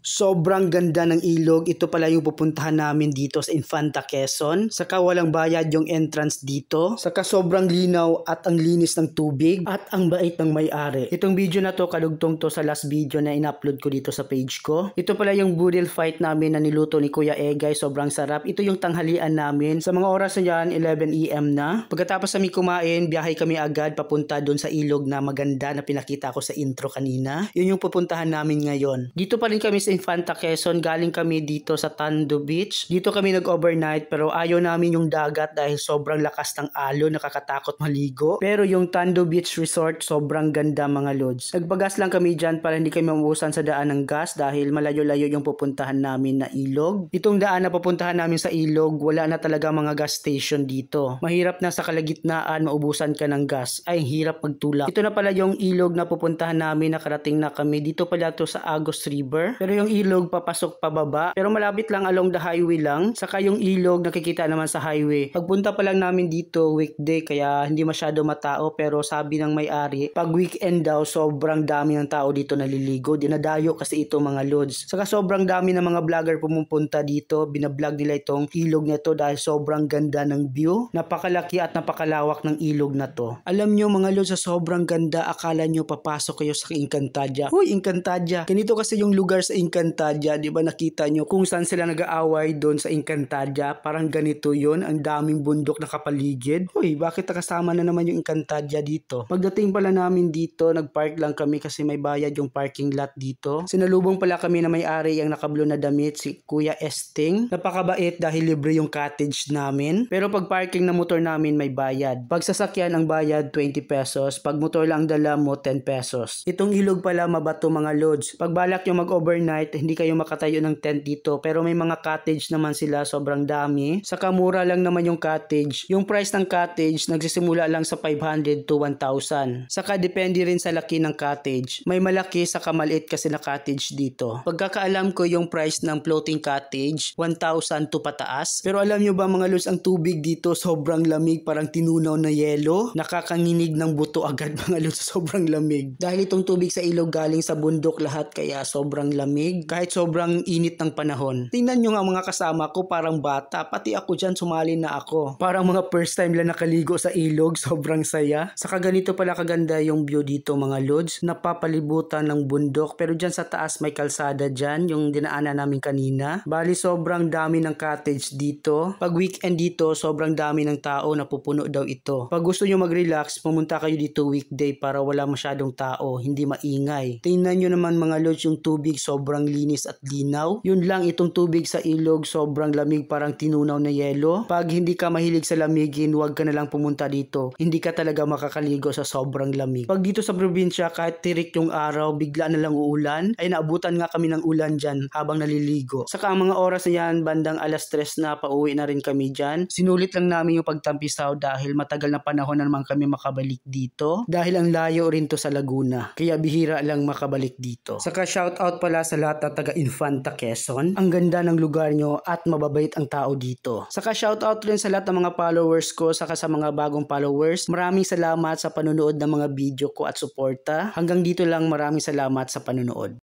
Sobrang ganda ng ilog. Ito pala yung pupuntahan namin dito sa Infanta, Quezon. Saka walang bayad yung entrance dito. Saka sobrang linaw at ang linis ng tubig at ang bait ng may-ari. Itong video na to kadugtong to sa last video na in-upload ko dito sa page ko. Ito pala yung budil fight namin na niluto ni Kuya Egay. Sobrang sarap. Ito yung tanghalian namin. Sa mga oras na yan, 11 AM na. Pagkatapos kami kumain, biyahe kami agad papunta doon sa ilog na maganda na pinakita ko sa intro kanina. Yun yung pupuntahan namin ngayon. Dito pa rin kami sa Infanta, Quezon. Galing kami dito sa Tando Beach. Dito kami nag-overnight pero ayaw namin yung dagat dahil sobrang lakas ng alon, nakakatakot maligo. Pero yung Tando Beach Resort sobrang ganda mga lods. Nagpagas lang kami dyan para hindi kami maubusan sa daan ng gas dahil malayo-layo yung pupuntahan namin na ilog. Itong daan na pupuntahan namin sa ilog, wala na talaga mga gas station dito. Mahirap na sa kalagitnaan maubusan ka ng gas. Ay, hirap magtulak. Ito na pala yung ilog na pupuntahan namin, nakarating na kami. Dito pala to sa Agos River. Pero yung ilog papasok pababa. Pero malapit lang along the highway lang. Saka yung ilog nakikita naman sa highway. Pagpunta pa lang namin dito weekday kaya hindi masyado matao. Pero sabi ng may-ari, pag weekend daw sobrang dami ng tao dito naliligo. Dinadayo kasi ito mga lods. Saka sobrang dami ng mga vlogger pumupunta dito. Binablog nila itong ilog na to dahil sobrang ganda ng view. Napakalaki at napakalawak ng ilog na to. Alam nyo mga lods, sa sobrang ganda akala nyo papasok kayo sa Encantadia. Huy, Encantadia. Ganito kasi yung lugar sa Encantadia, di ba nakita nyo kung saan sila nag-aaway doon sa Encantadia? Parang ganito yon, ang daming bundok na kapaligid. Huy, bakit nakasama na naman yung Encantadia dito? Pagdating pala namin dito, nagpark lang kami kasi may bayad yung parking lot dito. Sinalubong pala kami na may-ari yung nakablo na damit, si Kuya Esting. Napakabait dahil libre yung cottage namin. Pero pag parking na motor namin may bayad. Pag sasakyan ang bayad 20 pesos, pag motor lang dala mo 10 pesos. Itong ilog pala mabato mga lods. Pag balak yung mag-overnight, hindi kayo makatayo ng tent dito. Pero may mga cottage naman sila, sobrang dami. Saka mura lang naman yung cottage. Yung price ng cottage nagsisimula lang sa 500 to 1,000. Saka depende rin sa laki ng cottage. May malaki saka maliit kasi na cottage dito. Pagkakaalam ko yung price ng floating cottage 1,000 to pataas. Pero alam nyo ba mga lods, ang tubig dito sobrang lamig, parang tinunaw na yelo. Nakakanginig ng buto agad mga lods, sobrang lamig. Dahil itong tubig sa ilog galing sa bundok lahat kaya sobrang lamig. Kahit sobrang init ng panahon. Tingnan nyo nga mga kasama ko, parang bata. Pati ako dyan, sumali na ako. Parang mga first time lang nakaligo sa ilog. Sobrang saya. Saka ganito pala kaganda yung view dito mga lods. Napapalibutan ng bundok. Pero dyan sa taas may kalsada dyan. Yung dinaanan namin kanina. Bali sobrang dami ng cottage dito. Pag weekend dito, sobrang dami ng tao. Napupuno daw ito. Pag gusto nyo mag-relax, pumunta kayo dito weekday para wala masyadong tao. Hindi maingay. Tingnan nyo naman mga lods, yung tubig sobrang linis at linaw. Yun lang, itong tubig sa ilog sobrang lamig, parang tinunaw na yelo. Pag hindi ka mahilig sa lamigin, huwag ka na lang pumunta dito. Hindi ka talaga makakaligo sa sobrang lamig. Pag dito sa probinsya, kahit tirik yung araw, bigla na lang uulan. Ay naabutan nga kami ng ulan dyan habang naliligo. Saka ang mga oras na yan, bandang alas 3 na, pauwi na rin kami dyan. Sinulit lang namin yung pagtampisaw dahil matagal na panahon na naman kami makabalik dito. Dahil ang layo rin to sa Laguna. Kaya bihira lang makabalik dito. Saka shoutout pala sa lahat na taga Infanta, Quezon. Ang ganda ng lugar nyo at mababait ang tao dito. Saka shoutout rin sa lahat ng mga followers ko, saka sa mga bagong followers. Maraming salamat sa panonood ng mga video ko at suporta. Hanggang dito lang, maraming salamat sa panonood.